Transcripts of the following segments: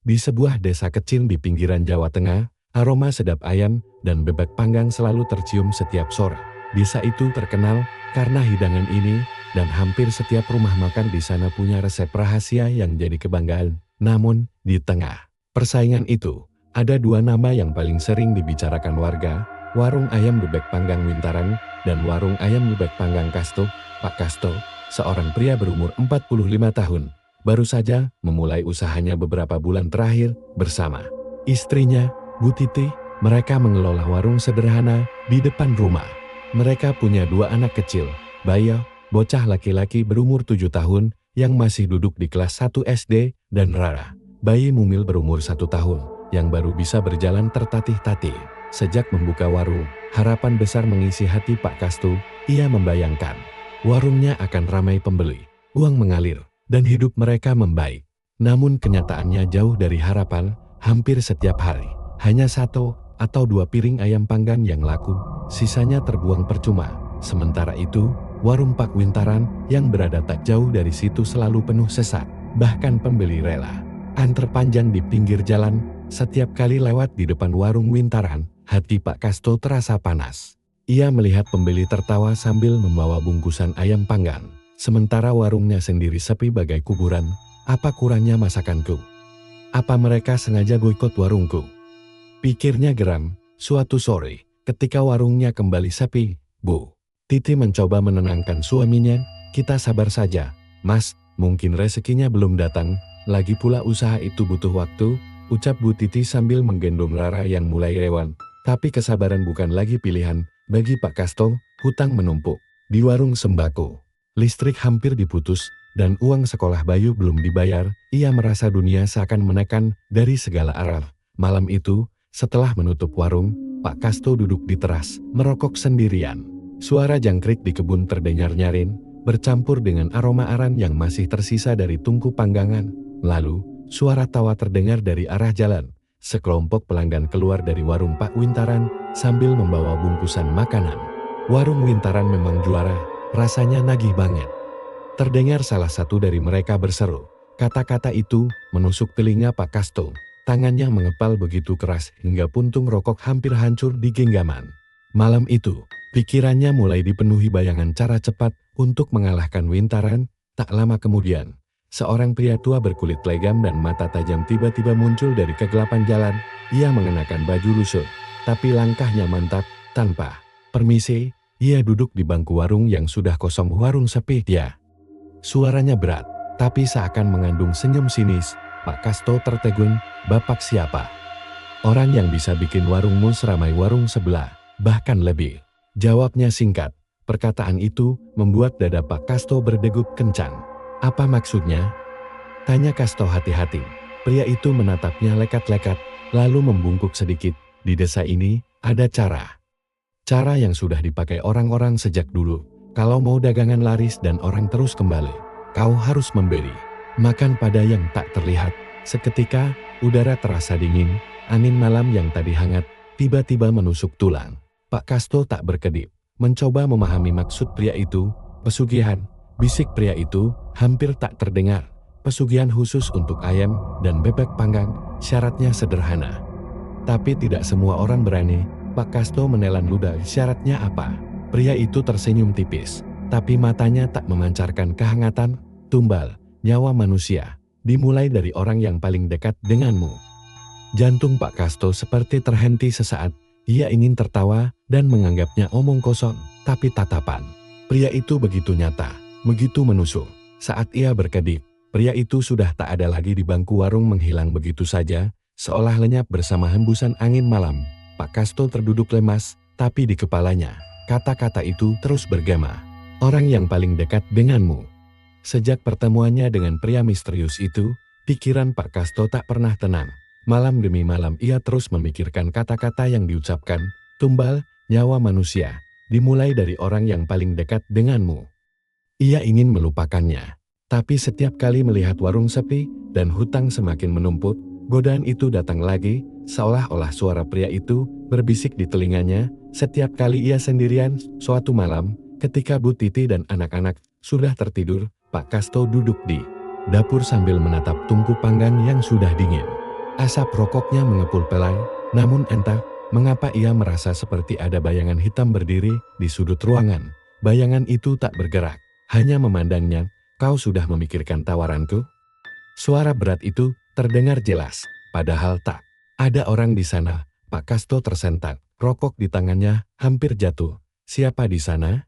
Di sebuah desa kecil di pinggiran Jawa Tengah, aroma sedap ayam dan bebek panggang selalu tercium setiap sore. Desa itu terkenal karena hidangan ini, dan hampir setiap rumah makan di sana punya resep rahasia yang jadi kebanggaan. Namun, di tengah persaingan itu, ada dua nama yang paling sering dibicarakan warga: warung ayam bebek panggang Wintaran dan warung ayam bebek panggang Kasto. Pak Kasto, seorang pria berumur 45 tahun, baru saja memulai usahanya beberapa bulan terakhir bersama istrinya, Bu Titi. Mereka mengelola warung sederhana di depan rumah. Mereka punya dua anak kecil, Bayo, bocah laki-laki berumur 7 tahun yang masih duduk di kelas 1 SD, dan Rara, bayi mumil berumur 1 tahun yang baru bisa berjalan tertatih-tatih. Sejak membuka warung, harapan besar mengisi hati Pak Kasto. Ia membayangkan warungnya akan ramai pembeli, uang mengalir, dan hidup mereka membaik. Namun kenyataannya jauh dari harapan. Hampir setiap hari, hanya 1 atau 2 piring ayam panggang yang laku, sisanya terbuang percuma. Sementara itu, warung Pak Wintaran yang berada tak jauh dari situ selalu penuh sesak. Bahkan pembeli rela antre panjang di pinggir jalan. Setiap kali lewat di depan warung Wintaran, hati Pak Kasto terasa panas. Ia melihat pembeli tertawa sambil membawa bungkusan ayam panggang, sementara warungnya sendiri sepi bagai kuburan. Apa kurangnya masakanku? Apa mereka sengaja boikot warungku? Pikirnya geram. Suatu sore, ketika warungnya kembali sepi, Bu Titi mencoba menenangkan suaminya. Kita sabar saja, Mas, mungkin rezekinya belum datang. Lagi pula usaha itu butuh waktu, ucap Bu Titi sambil menggendong Rara yang mulai rewel. Tapi kesabaran bukan lagi pilihan bagi Pak Kasto. Hutang menumpuk di warung sembako, listrik hampir diputus, dan uang sekolah Bayu belum dibayar. Ia merasa dunia seakan menekan dari segala arah. Malam itu, setelah menutup warung, Pak Kasto duduk di teras, merokok sendirian. Suara jangkrik di kebun terdengar nyaring, bercampur dengan aroma aran yang masih tersisa dari tungku panggangan. Lalu, suara tawa terdengar dari arah jalan. Sekelompok pelanggan keluar dari warung Pak Wintaran sambil membawa bungkusan makanan. Warung Wintaran memang juara, rasanya nagih banget. Terdengar salah satu dari mereka berseru. Kata-kata itu menusuk telinga Pak Kasto. Tangannya mengepal begitu keras hingga puntung rokok hampir hancur di genggaman. Malam itu, pikirannya mulai dipenuhi bayangan cara cepat untuk mengalahkan Wintaran. Tak lama kemudian, seorang pria tua berkulit legam dan mata tajam tiba-tiba muncul dari kegelapan jalan. Ia mengenakan baju lusuh, tapi langkahnya mantap. Tanpa permisi, ia duduk di bangku warung yang sudah kosong. Warung sepi, ya. Suaranya berat, tapi seakan mengandung senyum sinis. Pak Kasto tertegun. Bapak siapa? Orang yang bisa bikin warungmu seramai warung sebelah, bahkan lebih. Jawabnya singkat. Perkataan itu membuat dada Pak Kasto berdegup kencang. Apa maksudnya? Tanya Kasto hati-hati. Pria itu menatapnya lekat-lekat, lalu membungkuk sedikit. Di desa ini, ada cara. Cara yang sudah dipakai orang-orang sejak dulu. Kalau mau dagangan laris dan orang terus kembali, kau harus memberi makan pada yang tak terlihat. Seketika, udara terasa dingin. Angin malam yang tadi hangat, tiba-tiba menusuk tulang. Pak Kasto tak berkedip, mencoba memahami maksud pria itu. Pesugihan, bisik pria itu, hampir tak terdengar. Pesugihan khusus untuk ayam dan bebek panggang, syaratnya sederhana. Tapi tidak semua orang berani. Pak Kasto menelan ludah. Syaratnya apa? Pria itu tersenyum tipis, tapi matanya tak memancarkan kehangatan. Tumbal, nyawa manusia, dimulai dari orang yang paling dekat denganmu. Jantung Pak Kasto seperti terhenti sesaat. Ia ingin tertawa dan menganggapnya omong kosong, tapi tatapan pria itu begitu nyata, begitu menusuk. Saat ia berkedip, pria itu sudah tak ada lagi di bangku warung, menghilang begitu saja, seolah lenyap bersama hembusan angin malam. Pak Kasto terduduk lemas, tapi di kepalanya, kata-kata itu terus bergema. Orang yang paling dekat denganmu. Sejak pertemuannya dengan pria misterius itu, pikiran Pak Kasto tak pernah tenang. Malam demi malam ia terus memikirkan kata-kata yang diucapkan. Tumbal, nyawa manusia, dimulai dari orang yang paling dekat denganmu. Ia ingin melupakannya. Tapi setiap kali melihat warung sepi dan hutang semakin menumpuk, godaan itu datang lagi. Seolah-olah suara pria itu berbisik di telinganya. Setiap kali ia sendirian. Suatu malam, ketika Bu Titi dan anak-anak sudah tertidur, Pak Kasto duduk di dapur sambil menatap tungku panggang yang sudah dingin. Asap rokoknya mengepul pelan, namun entah mengapa ia merasa seperti ada bayangan hitam berdiri di sudut ruangan. Bayangan itu tak bergerak, hanya memandangnya. Kau sudah memikirkan tawaranku? Suara berat itu terdengar jelas, padahal tak ada orang di sana. Pak Kasto tersentak, rokok di tangannya hampir jatuh. Siapa di sana?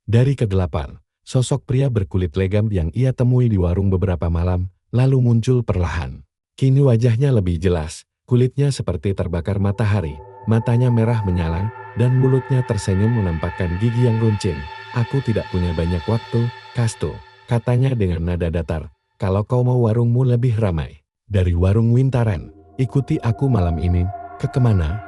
Dari kegelapan, sosok pria berkulit legam yang ia temui di warung beberapa malam lalu muncul perlahan. Kini wajahnya lebih jelas, kulitnya seperti terbakar matahari, matanya merah menyala, dan mulutnya tersenyum menampakkan gigi yang runcing. Aku tidak punya banyak waktu, Kasto, katanya dengan nada datar. Kalau kau mau warungmu lebih ramai dari warung Wintaran, ikuti aku malam ini. Ke kemana?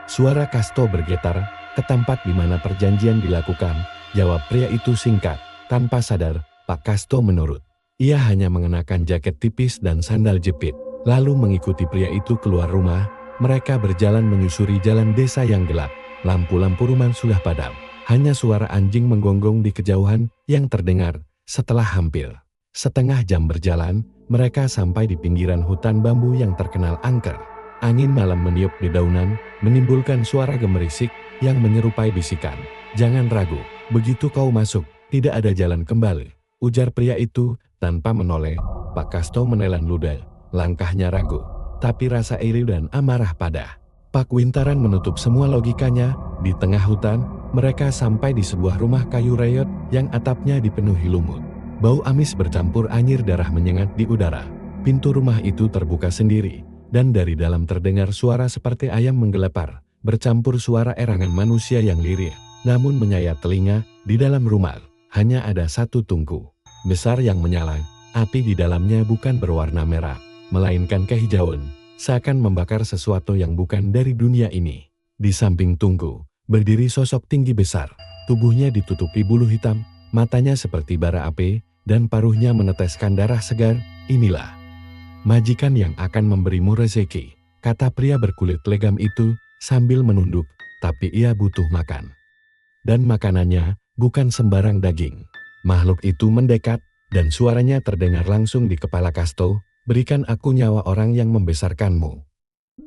Suara Kasto bergetar, ke tempat di mana perjanjian dilakukan, jawab pria itu singkat. Tanpa sadar, Pak Kasto menurut. Ia hanya mengenakan jaket tipis dan sandal jepit, lalu mengikuti pria itu keluar rumah. Mereka berjalan menyusuri jalan desa yang gelap. Lampu-lampu rumah sudah padam. Hanya suara anjing menggonggong di kejauhan yang terdengar. Setelah hampir setengah jam berjalan, mereka sampai di pinggiran hutan bambu yang terkenal angker. Angin malam meniup dedaunan, menimbulkan suara gemerisik yang menyerupai bisikan. Jangan ragu, begitu kau masuk, tidak ada jalan kembali, ujar pria itu tanpa menoleh. Pak Kasto menelan ludah, langkahnya ragu, tapi rasa iri dan amarah pada Pak Wintaran menutup semua logikanya. Di tengah hutan, mereka sampai di sebuah rumah kayu reyot yang atapnya dipenuhi lumut. Bau amis bercampur anyir darah menyengat di udara. Pintu rumah itu terbuka sendiri, dan dari dalam terdengar suara seperti ayam menggelepar, bercampur suara erangan manusia yang lirih, namun menyayat telinga. Di dalam rumah, hanya ada satu tungku besar yang menyala. Api di dalamnya bukan berwarna merah, melainkan kehijauan, seakan membakar sesuatu yang bukan dari dunia ini. Di samping tungku, berdiri sosok tinggi besar, tubuhnya ditutupi bulu hitam, matanya seperti bara api, dan paruhnya meneteskan darah segar. Inilah majikan yang akan memberimu rezeki, kata pria berkulit legam itu sambil menunduk, tapi ia butuh makan. Dan makanannya bukan sembarang daging. Makhluk itu mendekat, dan suaranya terdengar langsung di kepala Kasto, berikan aku nyawa orang yang membesarkanmu.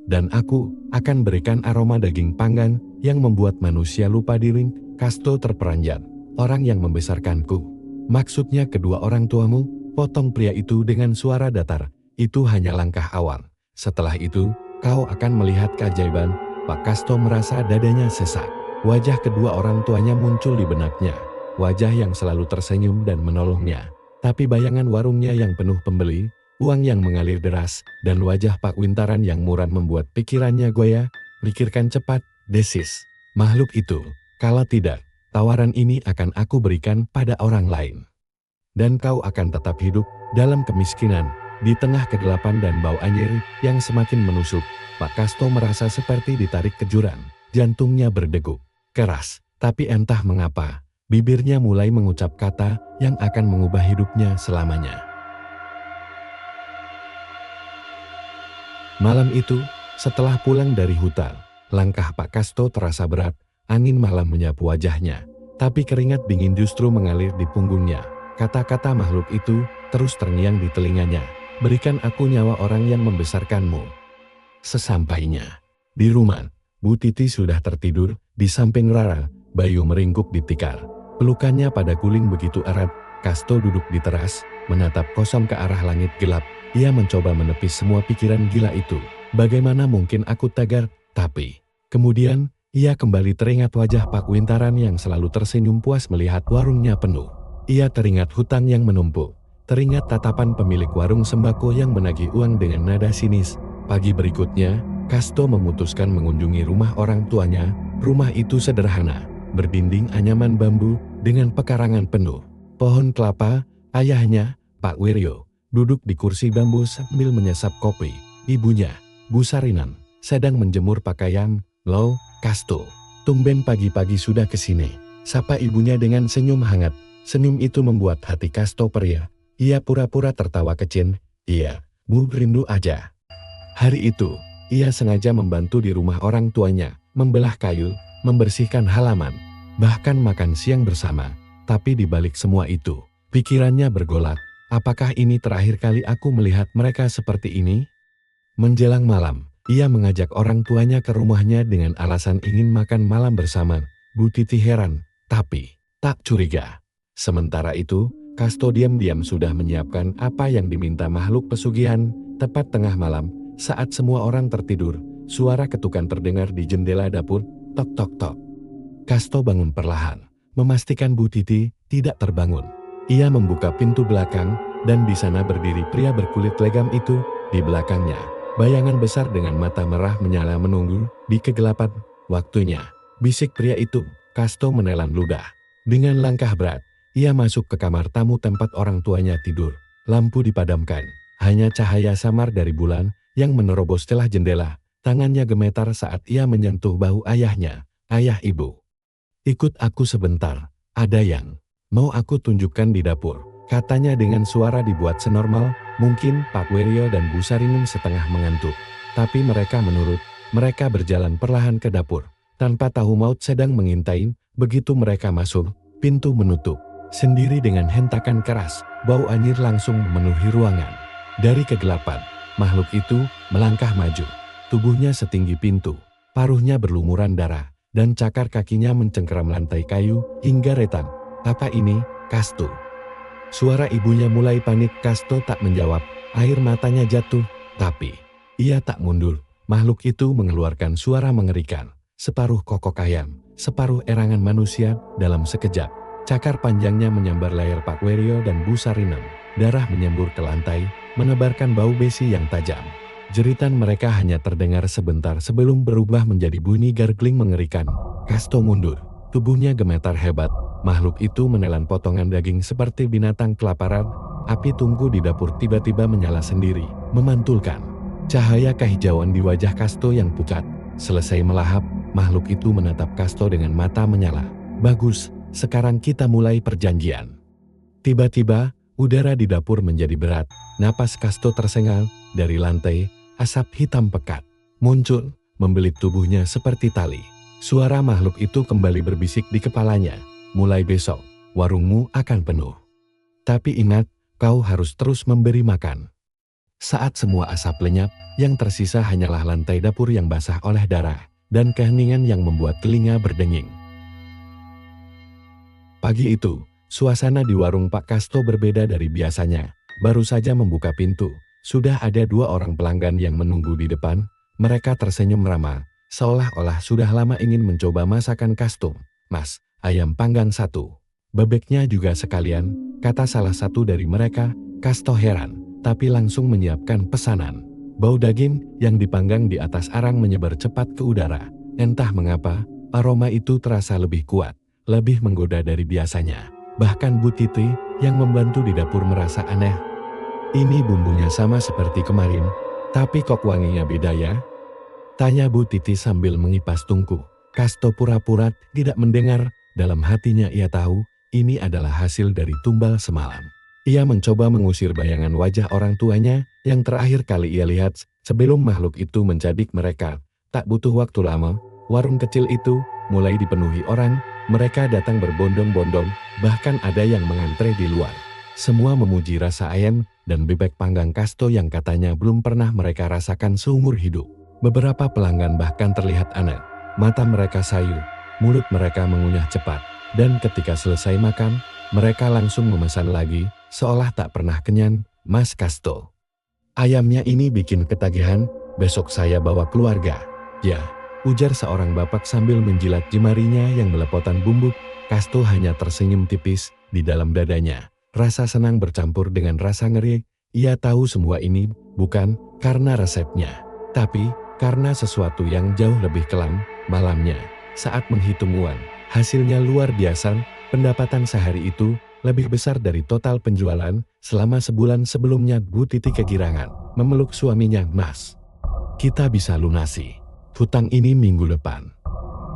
Dan aku akan berikan aroma daging panggang yang membuat manusia lupa diri. Kasto terperanjat, orang yang membesarkanku. Maksudnya kedua orang tuamu, potong pria itu dengan suara datar. Itu hanya langkah awal. Setelah itu, kau akan melihat keajaiban. Pak Kasto merasa dadanya sesak. Wajah kedua orang tuanya muncul di benaknya. Wajah yang selalu tersenyum dan menolongnya. Tapi bayangan warungnya yang penuh pembeli, uang yang mengalir deras, dan wajah Pak Wintaran yang muram membuat pikirannya goyah. Pikirkan cepat, desis makhluk itu. Kalau tidak, tawaran ini akan aku berikan pada orang lain. Dan kau akan tetap hidup dalam kemiskinan, di tengah kegelapan dan bau anyir yang semakin menusuk. Pak Kasto merasa seperti ditarik ke jurang. Jantungnya berdegup keras, tapi entah mengapa, bibirnya mulai mengucap kata yang akan mengubah hidupnya selamanya. Malam itu, setelah pulang dari hutan, langkah Pak Kasto terasa berat. Angin malam menyapu wajahnya, tapi keringat dingin justru mengalir di punggungnya. Kata-kata makhluk itu terus terngiang di telinganya. Berikan aku nyawa orang yang membesarkanmu. Sesampainya di rumah, Bu Titi sudah tertidur di samping Rara. Bayu meringkuk di tikar. Pelukannya pada guling begitu erat. Kasto duduk di teras, menatap kosong ke arah langit gelap. Ia mencoba menepis semua pikiran gila itu. Bagaimana mungkin aku tegar? Tapi kemudian ia kembali teringat wajah Pak Wintaran yang selalu tersenyum puas melihat warungnya penuh. Ia teringat hutang yang menumpuk. Teringat tatapan pemilik warung sembako yang menagih uang dengan nada sinis. Pagi berikutnya, Kasto memutuskan mengunjungi rumah orang tuanya. Rumah itu sederhana, berdinding anyaman bambu dengan pekarangan penuh pohon kelapa. Ayahnya, Pak Wiryo, duduk di kursi bambu sambil menyesap kopi. Ibunya, Bu Sarinan, sedang menjemur pakaian. Loh, Kasto, tumben pagi-pagi sudah kesini, sapa ibunya dengan senyum hangat. Senyum itu membuat hati Kasto perih. Ia pura-pura tertawa kecil. Iya, Bu rindu aja. Hari itu, ia sengaja membantu di rumah orang tuanya, membelah kayu, membersihkan halaman, bahkan makan siang bersama. Tapi di balik semua itu, pikirannya bergolak. Apakah ini terakhir kali aku melihat mereka seperti ini? Menjelang malam, ia mengajak orang tuanya ke rumahnya dengan alasan ingin makan malam bersama. Bu Titi heran, tapi tak curiga. Sementara itu, Kasto diam-diam sudah menyiapkan apa yang diminta makhluk pesugihan. Tepat tengah malam, saat semua orang tertidur, suara ketukan terdengar di jendela dapur, tok tok tok. Kasto bangun perlahan, memastikan Bu Titi tidak terbangun. Ia membuka pintu belakang, dan di sana berdiri pria berkulit legam itu. Di belakangnya, bayangan besar dengan mata merah menyala menunggu di kegelapan. Waktunya, bisik pria itu. Kasto menelan ludah. Dengan langkah berat, ia masuk ke kamar tamu tempat orang tuanya tidur. Lampu dipadamkan, hanya cahaya samar dari bulan yang menerobos celah jendela. Tangannya gemetar saat ia menyentuh bahu ayahnya. Ayah, ibu, ikut aku sebentar, ada yang mau aku tunjukkan di dapur, katanya dengan suara dibuat senormal. Mungkin Pak Weryo dan Bu Sarinun setengah mengantuk, tapi mereka menurut. Mereka berjalan perlahan ke dapur, tanpa tahu maut sedang mengintai. Begitu mereka masuk, pintu menutup sendiri dengan hentakan keras. Bau anyir langsung memenuhi ruangan. Dari kegelapan, makhluk itu melangkah maju. Tubuhnya setinggi pintu, paruhnya berlumuran darah, dan cakar kakinya mencengkeram lantai kayu hingga retak. Apa ini, Kasto? Suara ibunya mulai panik. Kasto tak menjawab, air matanya jatuh, tapi ia tak mundur. Makhluk itu mengeluarkan suara mengerikan, separuh kokok ayam, separuh erangan manusia. Dalam sekejap, cakar panjangnya menyambar leher Pak Weryo dan Bu Sarinun. Darah menyembur ke lantai, menebarkan bau besi yang tajam. Jeritan mereka hanya terdengar sebentar sebelum berubah menjadi bunyi gargling mengerikan. Kasto mundur, tubuhnya gemetar hebat. Makhluk itu menelan potongan daging seperti binatang kelaparan. Api tungku di dapur tiba-tiba menyala sendiri, memantulkan cahaya kehijauan di wajah Kasto yang pucat. Selesai melahap, makhluk itu menatap Kasto dengan mata menyala. Bagus, sekarang kita mulai perjanjian. Tiba-tiba, udara di dapur menjadi berat. Napas Kasto tersengal. Dari lantai, asap hitam pekat muncul, membelit tubuhnya seperti tali. Suara makhluk itu kembali berbisik di kepalanya. Mulai besok, warungmu akan penuh. Tapi ingat, kau harus terus memberi makan. Saat semua asap lenyap, yang tersisa hanyalah lantai dapur yang basah oleh darah, dan keheningan yang membuat telinga berdenging. Pagi itu, suasana di warung Pak Kasto berbeda dari biasanya. Baru saja membuka pintu, sudah ada 2 orang pelanggan yang menunggu di depan. Mereka tersenyum ramah, seolah-olah sudah lama ingin mencoba masakan Kasto. Mas, ayam panggang 1. Bebeknya juga sekalian, kata salah satu dari mereka. Kasto heran, tapi langsung menyiapkan pesanan. Bau daging yang dipanggang di atas arang menyebar cepat ke udara. Entah mengapa, aroma itu terasa lebih kuat, lebih menggoda dari biasanya. Bahkan Bu Titi yang membantu di dapur merasa aneh. Ini bumbunya sama seperti kemarin, tapi kok wanginya beda ya? Tanya Bu Titi sambil mengipas tungku. Kasto pura-pura tidak mendengar. Dalam hatinya ia tahu, ini adalah hasil dari tumbal semalam. Ia mencoba mengusir bayangan wajah orang tuanya yang terakhir kali ia lihat sebelum makhluk itu mencadik mereka. Tak butuh waktu lama, warung kecil itu mulai dipenuhi orang. Mereka datang berbondong-bondong, bahkan ada yang mengantre di luar. Semua memuji rasa ayam dan bebek panggang Kasto yang katanya belum pernah mereka rasakan seumur hidup. Beberapa pelanggan bahkan terlihat aneh. Mata mereka sayu, mulut mereka mengunyah cepat, dan ketika selesai makan, mereka langsung memesan lagi, seolah tak pernah kenyang. Mas Kasto, ayamnya ini bikin ketagihan, besok saya bawa keluarga. Ya, ujar seorang bapak sambil menjilat jemarinya yang belepotan bumbu. Kasto hanya tersenyum tipis. Di dalam dadanya, rasa senang bercampur dengan rasa ngeri. Ia tahu semua ini bukan karena resepnya, tapi karena sesuatu yang jauh lebih kelam. Malamnya, saat menghitung uang, hasilnya luar biasa. Pendapatan sehari itu lebih besar dari total penjualan selama sebulan sebelumnya. Bu Titi kegirangan memeluk suaminya. Mas, kita bisa lunasi hutang ini minggu depan,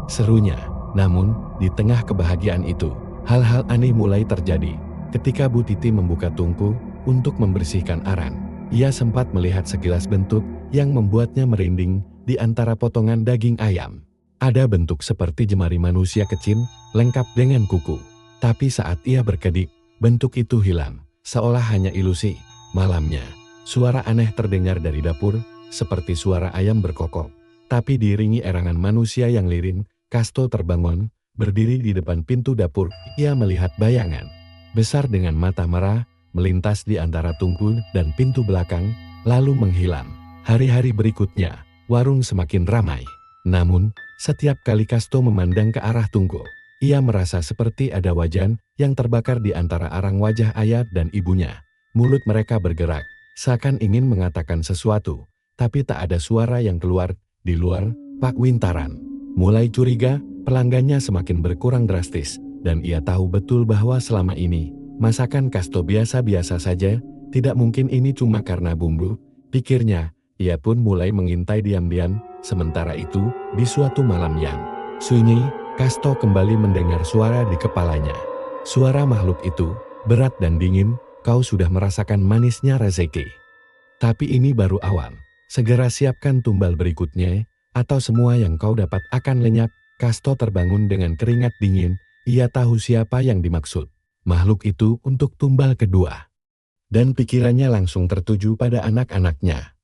serunya. Namun, di tengah kebahagiaan itu, hal-hal aneh mulai terjadi. Ketika Bu Titi membuka tungku untuk membersihkan arang, ia sempat melihat sekilas bentuk yang membuatnya merinding. Di antara potongan daging ayam, ada bentuk seperti jemari manusia kecil, lengkap dengan kuku. Tapi saat ia berkedip, bentuk itu hilang, seolah hanya ilusi. Malamnya, suara aneh terdengar dari dapur, seperti suara ayam berkokok. Tapi diiringi erangan manusia yang lirih, Kasto terbangun, berdiri di depan pintu dapur. Ia melihat bayangan besar dengan mata merah, melintas di antara tungku dan pintu belakang, lalu menghilang. Hari-hari berikutnya, warung semakin ramai. Namun, setiap kali Kasto memandang ke arah tungku, ia merasa seperti ada wajan yang terbakar di antara arang wajah ayah dan ibunya. Mulut mereka bergerak, seakan ingin mengatakan sesuatu, tapi tak ada suara yang keluar. Di luar, Pak Wintaran mulai curiga, pelanggannya semakin berkurang drastis, dan ia tahu betul bahwa selama ini, masakan Kasto biasa-biasa saja, tidak mungkin ini cuma karena bumbu, pikirnya. Ia pun mulai mengintai diam-diam. Sementara itu, di suatu malam yang sunyi, Kasto kembali mendengar suara di kepalanya. Suara makhluk itu, berat dan dingin, kau sudah merasakan manisnya rezeki. Tapi ini baru awal, segera siapkan tumbal berikutnya, atau semua yang kau dapat akan lenyap. Kasto terbangun dengan keringat dingin, ia tahu siapa yang dimaksud. Makhluk itu untuk tumbal kedua. Dan pikirannya langsung tertuju pada anak-anaknya.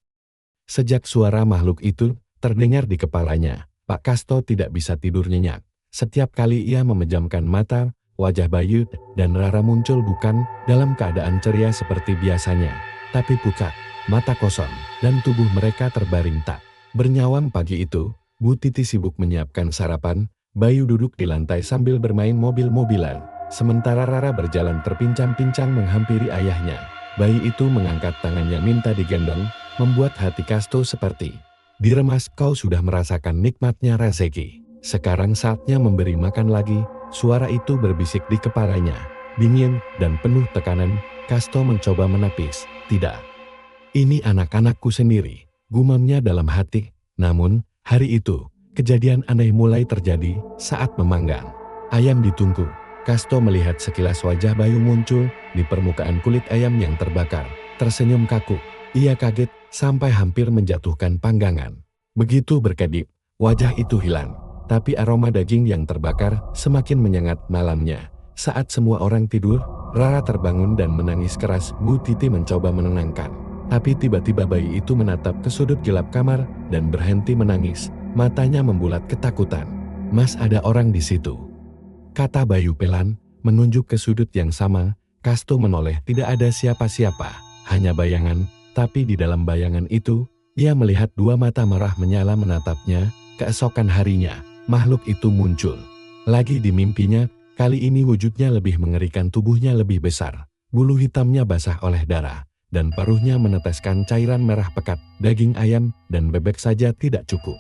Sejak suara makhluk itu terdengar di kepalanya, Pak Kasto tidak bisa tidur nyenyak. Setiap kali ia memejamkan mata, wajah Bayu dan Rara muncul bukan dalam keadaan ceria seperti biasanya, tapi pucat, mata kosong, dan tubuh mereka terbaring tak bernyawam. Pagi itu, Bu Titi sibuk menyiapkan sarapan, Bayu duduk di lantai sambil bermain mobil-mobilan, sementara Rara berjalan terpincang-pincang menghampiri ayahnya. Bayi itu mengangkat tangannya minta digendong, membuat hati Kasto seperti diremas. Kau sudah merasakan nikmatnya rezeki. Sekarang saatnya memberi makan lagi. Suara itu berbisik di kepalanya, dingin dan penuh tekanan. Kasto mencoba menepis. Tidak. Ini anak-anakku sendiri, gumamnya dalam hati. Namun, hari itu, kejadian aneh mulai terjadi saat memanggang ayam di tungku. Kasto melihat sekilas wajah Bayu muncul di permukaan kulit ayam yang terbakar. Tersenyum kaku. Ia kaget sampai hampir menjatuhkan panggangan. Begitu berkedip, wajah itu hilang. Tapi aroma daging yang terbakar semakin menyengat malamnya. Saat semua orang tidur, Rara terbangun dan menangis keras. Bu Titi mencoba menenangkan. Tapi tiba-tiba bayi itu menatap ke sudut gelap kamar dan berhenti menangis. Matanya membulat ketakutan. Mas, ada orang di situ, kata Bayu pelan, menunjuk ke sudut yang sama. Kasto menoleh. Tidak ada siapa-siapa, hanya bayangan. Tapi di dalam bayangan itu, ia melihat dua mata merah menyala menatapnya. Keesokan harinya, makhluk itu muncul lagi di mimpinya. Kali ini wujudnya lebih mengerikan, tubuhnya lebih besar, bulu hitamnya basah oleh darah, dan paruhnya meneteskan cairan merah pekat. Daging ayam dan bebek saja tidak cukup.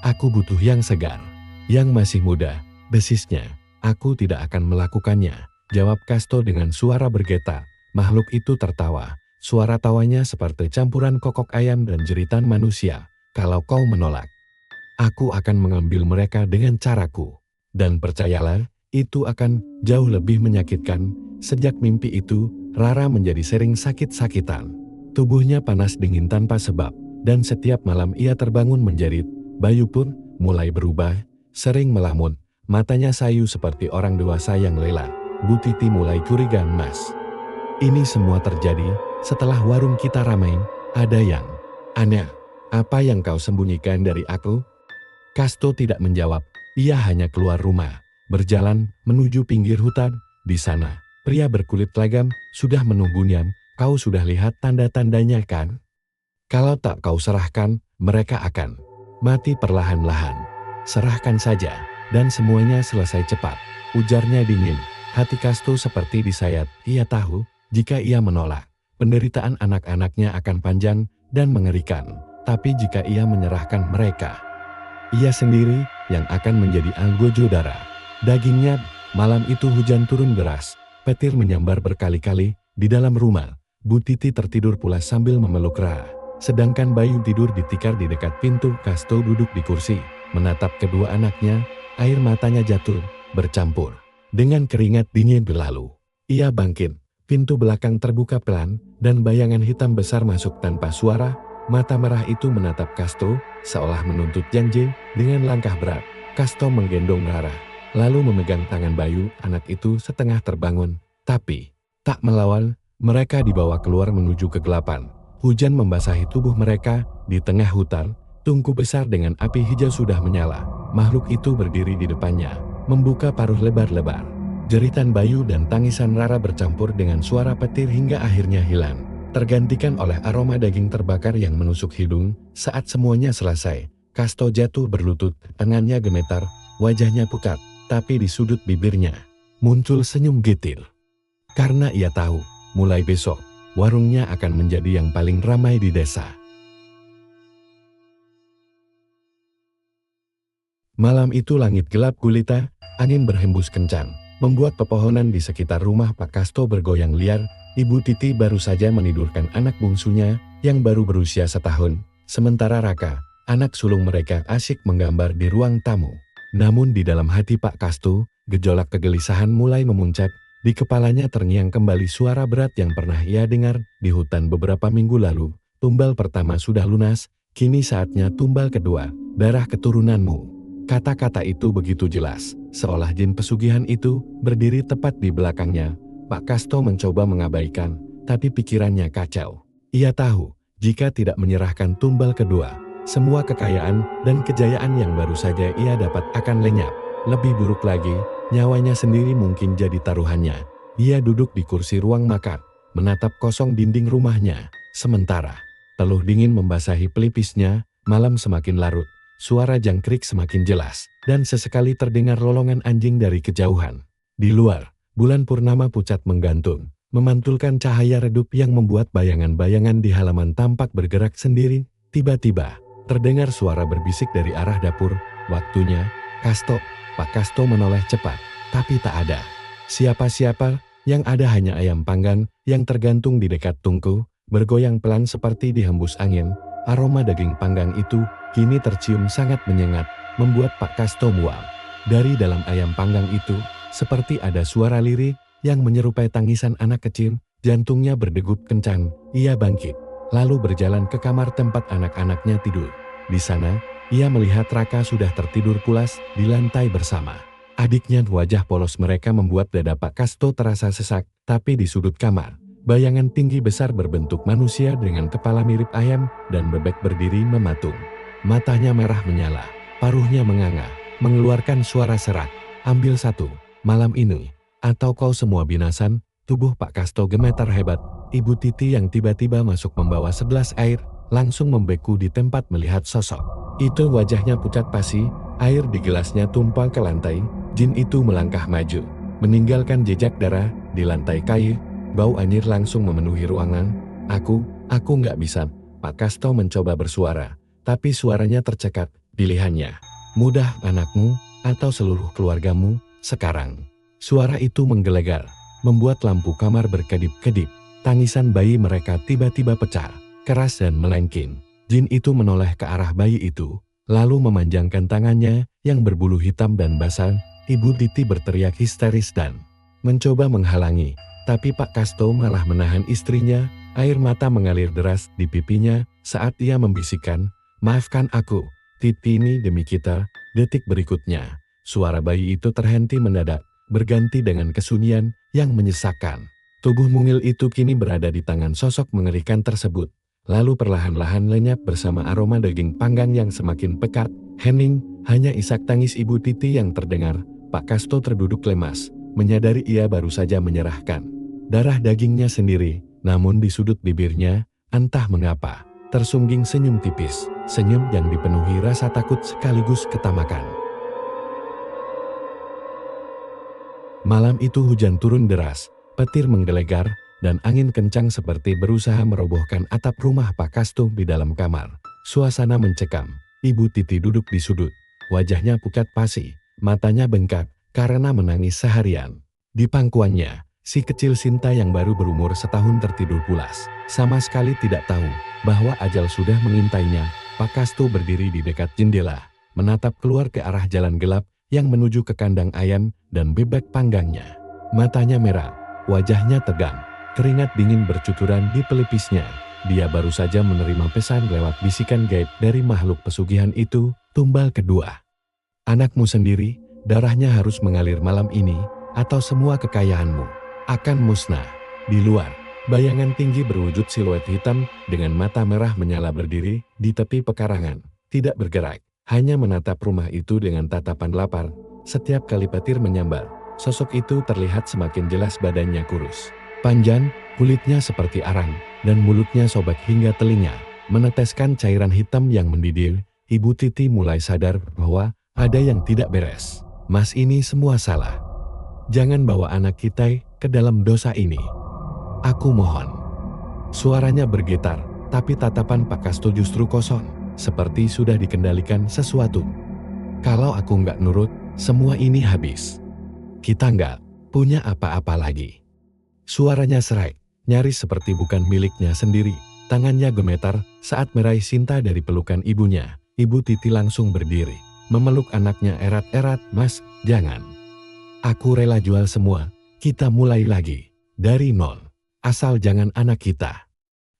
Aku butuh yang segar, yang masih muda, desisnya. Aku tidak akan melakukannya, jawab Kasto dengan suara bergetar. Makhluk itu tertawa. Suara tawanya seperti campuran kokok ayam dan jeritan manusia. Kalau kau menolak, aku akan mengambil mereka dengan caraku. Dan percayalah, itu akan jauh lebih menyakitkan. Sejak mimpi itu, Rara menjadi sering sakit-sakitan. Tubuhnya panas dingin tanpa sebab, dan setiap malam ia terbangun menjerit. Bayu pun mulai berubah, sering melamun. Matanya sayu seperti orang dewasa yang lelah. Bu Titi mulai curiga. Mas, ini semua terjadi setelah warung kita ramai. Ada yang aneh. Apa yang kau sembunyikan dari aku? Kasto tidak menjawab. Ia hanya keluar rumah, berjalan menuju pinggir hutan. Di sana, pria berkulit legam sudah menunggunya. Kau sudah lihat tanda-tandanya kan? Kalau tak kau serahkan, mereka akan mati perlahan-lahan. Serahkan saja, dan semuanya selesai cepat, ujarnya dingin. Hati Kasto seperti disayat. Ia tahu, jika ia menolak, penderitaan anak-anaknya akan panjang dan mengerikan. Tapi jika ia menyerahkan mereka, ia sendiri yang akan menjadi algojo darah dagingnya. Malam itu hujan turun deras, petir menyambar berkali-kali. Di dalam rumah, Bu Titi tertidur pula sambil memeluk Rara. Sedangkan Bayu tidur ditikar di dekat pintu. Kasto duduk di kursi, menatap kedua anaknya. Air matanya jatuh, bercampur dengan keringat dingin berlalu. Ia bangkit, pintu belakang terbuka pelan, dan bayangan hitam besar masuk tanpa suara. Mata merah itu menatap Kasto, seolah menuntut janji. Dengan langkah berat, Kasto menggendong Rara, lalu memegang tangan Bayu. Anak itu setengah terbangun, tapi tak melawan. Mereka dibawa keluar menuju kegelapan. Hujan membasahi tubuh mereka. Di tengah hutan, tungku besar dengan api hijau sudah menyala. Makhluk itu berdiri di depannya, membuka paruh lebar-lebar. Jeritan Bayu dan tangisan Rara bercampur dengan suara petir hingga akhirnya hilang, tergantikan oleh aroma daging terbakar yang menusuk hidung. Saat semuanya selesai, Kasto jatuh berlutut, tangannya gemetar, wajahnya pucat, tapi di sudut bibirnya muncul senyum getir. Karena ia tahu, mulai besok, warungnya akan menjadi yang paling ramai di desa. Malam itu langit gelap gulita, angin berhembus kencang, membuat pepohonan di sekitar rumah Pak Kasto bergoyang liar. Ibu Titi baru saja menidurkan anak bungsunya yang baru berusia setahun, sementara Raka, anak sulung mereka, asyik menggambar di ruang tamu. Namun di dalam hati Pak Kasto, gejolak kegelisahan mulai memuncak. Di kepalanya terngiang kembali suara berat yang pernah ia dengar di hutan beberapa minggu lalu. Tumbal pertama sudah lunas, kini saatnya tumbal kedua, darah keturunanmu. Kata-kata itu begitu jelas, seolah jin pesugihan itu berdiri tepat di belakangnya. Pak Kasto mencoba mengabaikan, tapi pikirannya kacau. Ia tahu, jika tidak menyerahkan tumbal kedua, semua kekayaan dan kejayaan yang baru saja ia dapat akan lenyap. Lebih buruk lagi, nyawanya sendiri mungkin jadi taruhannya. Ia duduk di kursi ruang makan, menatap kosong dinding rumahnya. Sementara, teluh dingin membasahi pelipisnya. Malam semakin larut. Suara jangkrik semakin jelas, dan sesekali terdengar lolongan anjing dari kejauhan. Di luar, bulan purnama pucat menggantung, memantulkan cahaya redup yang membuat bayangan-bayangan di halaman tampak bergerak sendiri. Tiba-tiba, terdengar suara berbisik dari arah dapur. Waktunya, Kasto. Pak Kasto menoleh cepat, tapi tak ada siapa-siapa. Yang ada hanya ayam panggang yang tergantung di dekat tungku, bergoyang pelan seperti dihembus angin. Aroma daging panggang itu kini tercium sangat menyengat, membuat Pak Kasto mual. Dari dalam ayam panggang itu, seperti ada suara lirik yang menyerupai tangisan anak kecil. Jantungnya berdegup kencang. Ia bangkit, lalu berjalan ke kamar tempat anak-anaknya tidur. Di sana, ia melihat Raka sudah tertidur pulas di lantai bersama adiknya. Wajah polos mereka membuat dada Pak Kasto terasa sesak, tapi di sudut kamar, bayangan tinggi besar berbentuk manusia dengan kepala mirip ayam dan bebek berdiri mematung. Matanya merah menyala, paruhnya menganga, mengeluarkan suara serak. Ambil satu, malam ini, atau kau semua binasan. Tubuh Pak Kasto gemetar hebat. Ibu Titi yang tiba-tiba masuk membawa segelas air, langsung membeku di tempat melihat sosok itu. Wajahnya pucat pasi, air di gelasnya tumpah ke lantai. Jin itu melangkah maju, meninggalkan jejak darah di lantai kayu. Bau anyir langsung memenuhi ruangan. Aku nggak bisa. Pak Kasto mencoba bersuara, tapi suaranya tercekat. Pilihannya, mudah anakmu atau seluruh keluargamu sekarang. Suara itu menggelegar, membuat lampu kamar berkedip-kedip. Tangisan bayi mereka tiba-tiba pecah, keras dan melengking. Jin itu menoleh ke arah bayi itu, lalu memanjangkan tangannya yang berbulu hitam dan basah. Ibu Titi berteriak histeris dan mencoba menghalangi. Tapi Pak Kasto malah menahan istrinya. Air mata mengalir deras di pipinya saat ia membisikkan, "Maafkan aku, Titi, ini demi kita." Detik berikutnya, suara bayi itu terhenti mendadak, berganti dengan kesunyian yang menyesakkan. Tubuh mungil itu kini berada di tangan sosok mengerikan tersebut, lalu perlahan-lahan lenyap bersama aroma daging panggang yang semakin pekat. Hening, hanya isak tangis Ibu Titi yang terdengar. Pak Kasto terduduk lemas, menyadari ia baru saja menyerahkan darah dagingnya sendiri. Namun di sudut bibirnya, entah mengapa, tersungging senyum tipis, senyum yang dipenuhi rasa takut sekaligus ketamakan. Malam itu hujan turun deras, petir menggelegar, dan angin kencang seperti berusaha merobohkan atap rumah Pak Kasto di dalam kamar. Suasana mencekam. Ibu Titi duduk di sudut, wajahnya pucat pasi, matanya bengkak karena menangis seharian. Di pangkuannya, si kecil Sinta yang baru berumur setahun tertidur pulas, sama sekali tidak tahu bahwa ajal sudah mengintainya. Pak Kasto berdiri di dekat jendela, menatap keluar ke arah jalan gelap yang menuju ke kandang ayam dan bebek panggangnya. Matanya merah, wajahnya tegang, keringat dingin bercucuran di pelipisnya. Dia baru saja menerima pesan lewat bisikan gaib dari makhluk pesugihan itu. Tumbal kedua. Anakmu sendiri, darahnya harus mengalir malam ini, atau semua kekayaanmu akan musnah. Di luar, Bayangan tinggi berwujud siluet hitam dengan mata merah menyala berdiri di tepi pekarangan, tidak bergerak, hanya menatap rumah itu dengan tatapan lapar. Setiap kali petir menyambar, sosok itu terlihat semakin jelas, badannya kurus, panjang, kulitnya seperti arang, dan mulutnya sobek hingga telinga, meneteskan cairan hitam yang mendidih. Ibu Titi mulai sadar bahwa ada yang tidak beres. Mas, ini semua salah. Jangan bawa anak kita ke dalam dosa ini. Aku mohon. Suaranya bergetar, tapi tatapan Pak Kasto justru kosong, seperti sudah dikendalikan sesuatu. Kalau aku nggak nurut, semua ini habis. Kita nggak punya apa-apa lagi. Suaranya serak, nyaris seperti bukan miliknya sendiri. Tangannya gemetar saat meraih Sinta dari pelukan ibunya. Ibu Titi langsung berdiri, memeluk anaknya erat-erat. Mas, jangan. Aku rela jual semua. Kita mulai lagi dari nol. Asal jangan anak kita.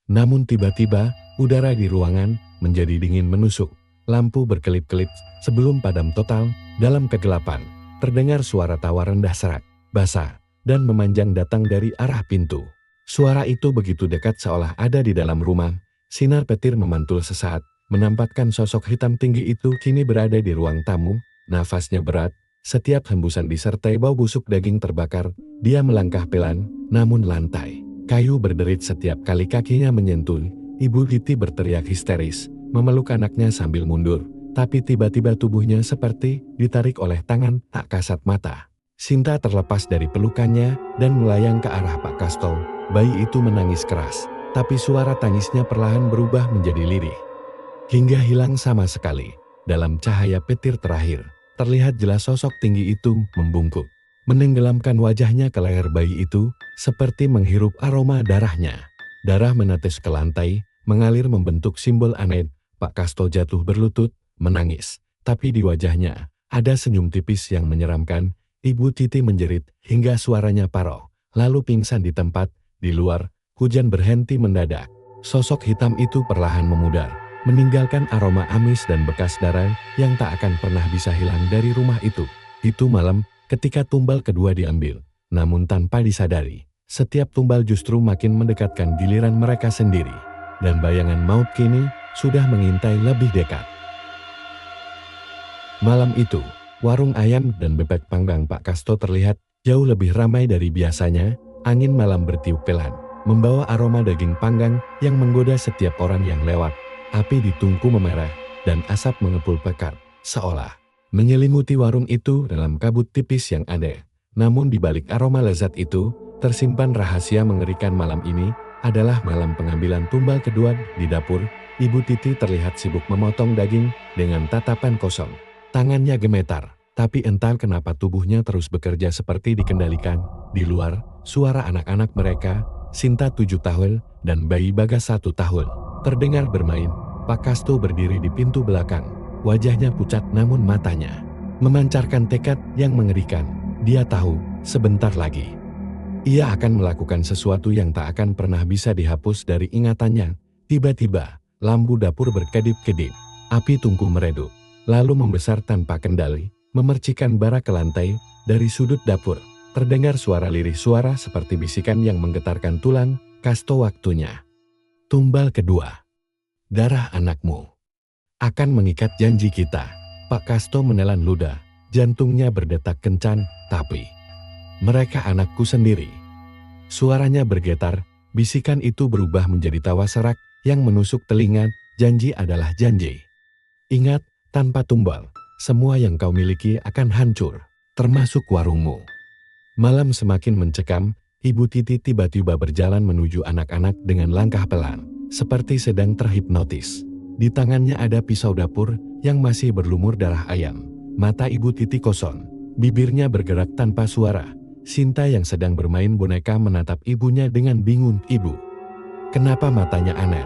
Namun tiba-tiba, udara di ruangan menjadi dingin menusuk. Lampu berkelip-kelip sebelum padam total. Dalam kegelapan, terdengar suara tawa rendah serak, basah, dan memanjang datang dari arah pintu. Suara itu begitu dekat seolah ada di dalam rumah. Sinar petir memantul sesaat, menampakkan sosok hitam tinggi itu kini berada di ruang tamu. Nafasnya berat, setiap hembusan disertai bau busuk daging terbakar. Dia melangkah pelan, namun lantai kayu berderit setiap kali kakinya menyentuh. Ibu Titi berteriak histeris, memeluk anaknya sambil mundur. Tapi tiba-tiba tubuhnya seperti ditarik oleh tangan tak kasat mata. Sinta terlepas dari pelukannya dan melayang ke arah Pak Kasto. Bayi itu menangis keras, tapi suara tangisnya perlahan berubah menjadi lirih, hingga hilang sama sekali. Dalam cahaya petir terakhir, terlihat jelas sosok tinggi itu membungkuk, menenggelamkan wajahnya ke leher bayi itu, seperti menghirup aroma darahnya. Darah menetes ke lantai, mengalir membentuk simbol aneh. Pak Kasto jatuh berlutut, menangis, tapi di wajahnya ada senyum tipis yang menyeramkan. Ibu Titi menjerit hingga suaranya parau, lalu pingsan di tempat. Di luar, hujan berhenti mendadak. Sosok hitam itu perlahan memudar, meninggalkan aroma amis dan bekas darah yang tak akan pernah bisa hilang dari rumah itu. Itu malam, ketika tumbal kedua diambil, namun tanpa disadari, setiap tumbal justru makin mendekatkan giliran mereka sendiri. Dan bayangan maut kini sudah mengintai lebih dekat. Malam itu, warung ayam dan bebek panggang Pak Kasto terlihat jauh lebih ramai dari biasanya. Angin malam bertiup pelan, membawa aroma daging panggang yang menggoda setiap orang yang lewat. Api di tungku memerah, dan asap mengepul pekat, seolah menyelimuti warung itu dalam kabut tipis yang aneh. Namun di balik aroma lezat itu, tersimpan rahasia mengerikan. Malam ini adalah malam pengambilan tumbal kedua. Di dapur, Ibu Titi terlihat sibuk memotong daging dengan tatapan kosong. Tangannya gemetar, tapi entah kenapa tubuhnya terus bekerja seperti dikendalikan. Di luar, suara anak-anak mereka, Sinta 7 tahun dan bayi Bagas 1 tahun, terdengar bermain. Pak Kasto berdiri di pintu belakang, wajahnya pucat namun matanya memancarkan tekad yang mengerikan. Dia tahu, sebentar lagi ia akan melakukan sesuatu yang tak akan pernah bisa dihapus dari ingatannya. Tiba-tiba, lampu dapur berkedip-kedip, api tungku meredup, lalu membesar tanpa kendali, memercikan bara ke lantai. Dari sudut dapur, terdengar suara lirih, suara seperti bisikan yang menggetarkan tulang. Kasto, waktunya. Tumbal kedua. Darah anakmu akan mengikat janji kita. Pak Kasto menelan ludah, jantungnya berdetak kencang. Tapi mereka anakku sendiri. Suaranya bergetar, bisikan itu berubah menjadi tawa serak yang menusuk telinga. Janji adalah janji. Ingat, tanpa tumbal, semua yang kau miliki akan hancur, termasuk warungmu. Malam semakin mencekam. Ibu Titi tiba-tiba berjalan menuju anak-anak dengan langkah pelan, seperti sedang terhipnotis. Di tangannya ada pisau dapur yang masih berlumur darah ayam. Mata Ibu Titi kosong, bibirnya bergerak tanpa suara. Sinta yang sedang bermain boneka menatap ibunya dengan bingung. Ibu, kenapa matanya aneh?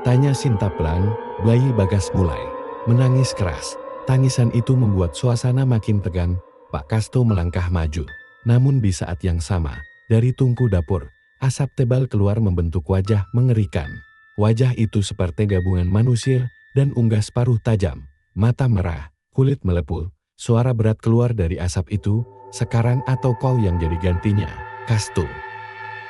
Tanya Sinta pelan. Bayi Bagas mulai menangis keras. Tangisan itu membuat suasana makin tegang. Pak Kasto melangkah maju. Namun di saat yang sama, dari tungku dapur, asap tebal keluar membentuk wajah mengerikan. Wajah itu seperti gabungan manusia dan unggas paruh tajam, mata merah, kulit melepul. Suara berat keluar dari asap itu, sekarang atau kau yang jadi gantinya, Kasto.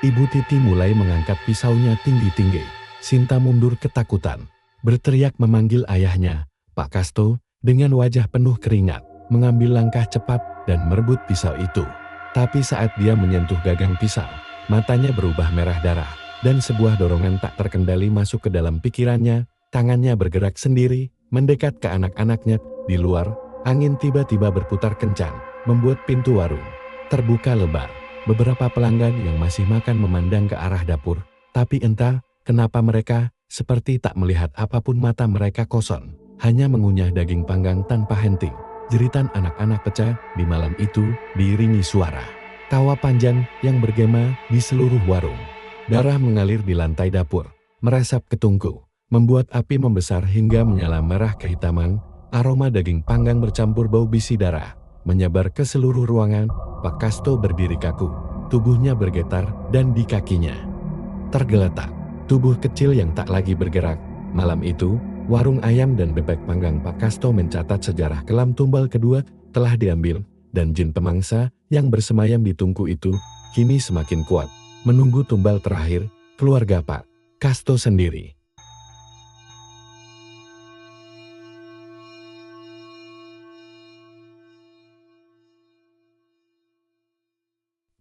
Ibu Titi mulai mengangkat pisaunya tinggi-tinggi. Sinta mundur ketakutan. Berteriak memanggil ayahnya, Pak Kasto, dengan wajah penuh keringat. Mengambil langkah cepat dan merebut pisau itu. Tapi saat dia menyentuh gagang pisau, matanya berubah merah darah. Dan sebuah dorongan tak terkendali masuk ke dalam pikirannya. Tangannya bergerak sendiri, mendekat ke anak-anaknya. Di luar, angin tiba-tiba berputar kencang, membuat pintu warung terbuka lebar. Beberapa pelanggan yang masih makan memandang ke arah dapur, tapi entah kenapa mereka seperti tak melihat apapun. Mata mereka kosong, hanya mengunyah daging panggang tanpa henti. Jeritan anak-anak pecah di malam itu diiringi suara tawa panjang yang bergema di seluruh warung. Darah mengalir di lantai dapur, meresap ke tungku, membuat api membesar hingga menyala merah kehitaman. Aroma daging panggang bercampur bau bisi darah menyebar ke seluruh ruangan. Pak Kasto berdiri kaku, tubuhnya bergetar dan di kakinya tergeletak tubuh kecil yang tak lagi bergerak. Malam itu, warung ayam dan bebek panggang Pak Kasto mencatat sejarah kelam. Tumbal kedua telah diambil, dan jin pemangsa yang bersemayam di tungku itu kini semakin kuat, menunggu tumbal terakhir, keluarga Pak Kasto sendiri.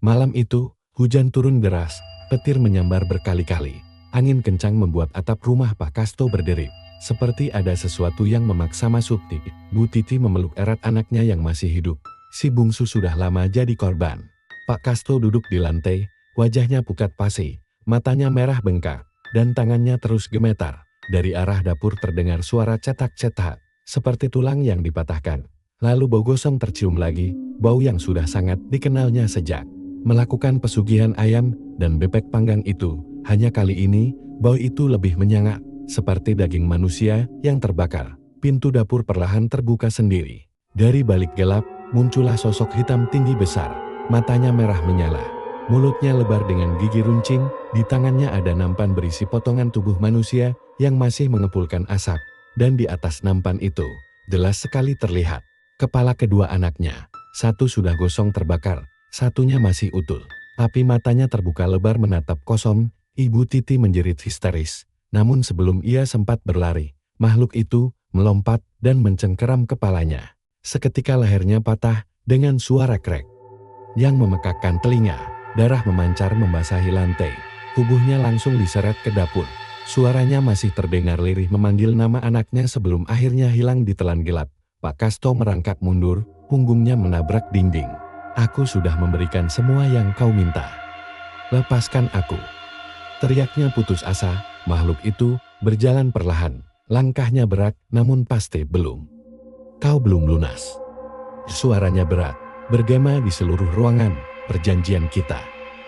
Malam itu, hujan turun deras, petir menyambar berkali-kali. Angin kencang membuat atap rumah Pak Kasto berderik, seperti ada sesuatu yang memaksa masuk. Bu Titi memeluk erat anaknya yang masih hidup. Si bungsu sudah lama jadi korban. Pak Kasto duduk di lantai, wajahnya pucat pasi, matanya merah bengkak, dan tangannya terus gemetar. Dari arah dapur terdengar suara cetak-cetak, seperti tulang yang dipatahkan. Lalu bau gosong tercium lagi, bau yang sudah sangat dikenalnya sejak melakukan pesugihan ayam dan bebek panggang itu. Hanya kali ini, bau itu lebih menyengat, seperti daging manusia yang terbakar. Pintu dapur perlahan terbuka sendiri. Dari balik gelap, muncullah sosok hitam tinggi besar. Matanya merah menyala. Mulutnya lebar dengan gigi runcing. Di tangannya ada nampan berisi potongan tubuh manusia yang masih mengepulkan asap. Dan di atas nampan itu, jelas sekali terlihat kepala kedua anaknya. Satu sudah gosong terbakar, satunya masih utuh, tapi matanya terbuka lebar menatap kosong. Ibu Titi menjerit histeris. Namun sebelum ia sempat berlari, makhluk itu melompat dan mencengkeram kepalanya. Seketika lehernya patah dengan suara krek yang memekakkan telinga. Darah memancar membasahi lantai. Tubuhnya langsung diseret ke dapur. Suaranya masih terdengar lirih memanggil nama anaknya sebelum akhirnya hilang di telan gelap. Pak Kasto merangkak mundur, punggungnya menabrak dinding. Aku sudah memberikan semua yang kau minta. Lepaskan aku. Teriaknya putus asa. Makhluk itu berjalan perlahan. Langkahnya berat, namun pasti belum. Kau belum lunas. Suaranya berat, bergema di seluruh ruangan. Perjanjian kita,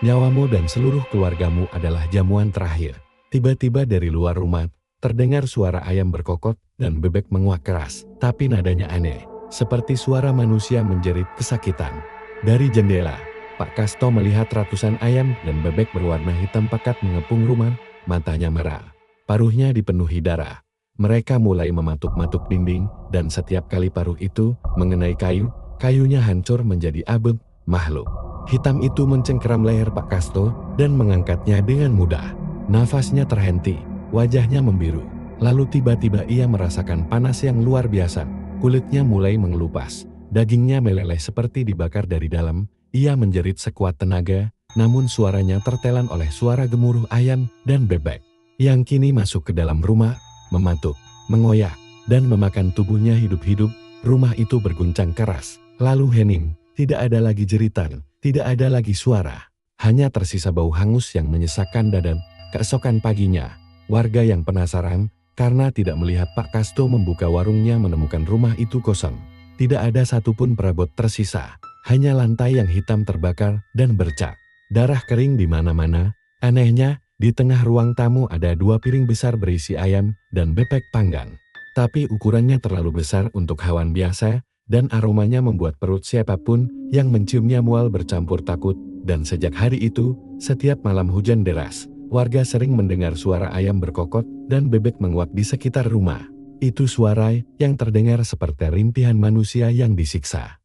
nyawamu dan seluruh keluargamu adalah jamuan terakhir. Tiba-tiba dari luar rumah, terdengar suara ayam berkokok dan bebek menguak keras. Tapi nadanya aneh, seperti suara manusia menjerit kesakitan. Dari jendela, Pak Kasto melihat ratusan ayam dan bebek berwarna hitam pekat mengepung rumah. Matanya merah, paruhnya dipenuhi darah. Mereka mulai mematuk-matuk dinding, dan setiap kali paruh itu mengenai kayu, kayunya hancur menjadi abu. Makhluk hitam itu mencengkeram leher Pak Kasto dan mengangkatnya dengan mudah. Nafasnya terhenti, wajahnya membiru. Lalu tiba-tiba ia merasakan panas yang luar biasa. Kulitnya mulai mengelupas, dagingnya meleleh seperti dibakar dari dalam. Ia menjerit sekuat tenaga, namun suaranya tertelan oleh suara gemuruh ayam dan bebek yang kini masuk ke dalam rumah, mematuk, mengoyak, dan memakan tubuhnya hidup-hidup. Rumah itu berguncang keras, lalu hening. Tidak ada lagi jeritan, tidak ada lagi suara. Hanya tersisa bau hangus yang menyesakkan dada. Keesokan paginya, warga yang penasaran karena tidak melihat Pak Kasto membuka warungnya menemukan rumah itu kosong. Tidak ada satupun perabot tersisa, hanya lantai yang hitam terbakar dan bercak. Darah kering di mana-mana. Anehnya, di tengah ruang tamu ada 2 piring besar berisi ayam dan bebek panggang. Tapi ukurannya terlalu besar untuk hewan biasa, dan aromanya membuat perut siapapun yang menciumnya mual bercampur takut. Dan sejak hari itu, setiap malam hujan deras, warga sering mendengar suara ayam berkokok dan bebek menguak di sekitar rumah. Itu suara yang terdengar seperti rintihan manusia yang disiksa.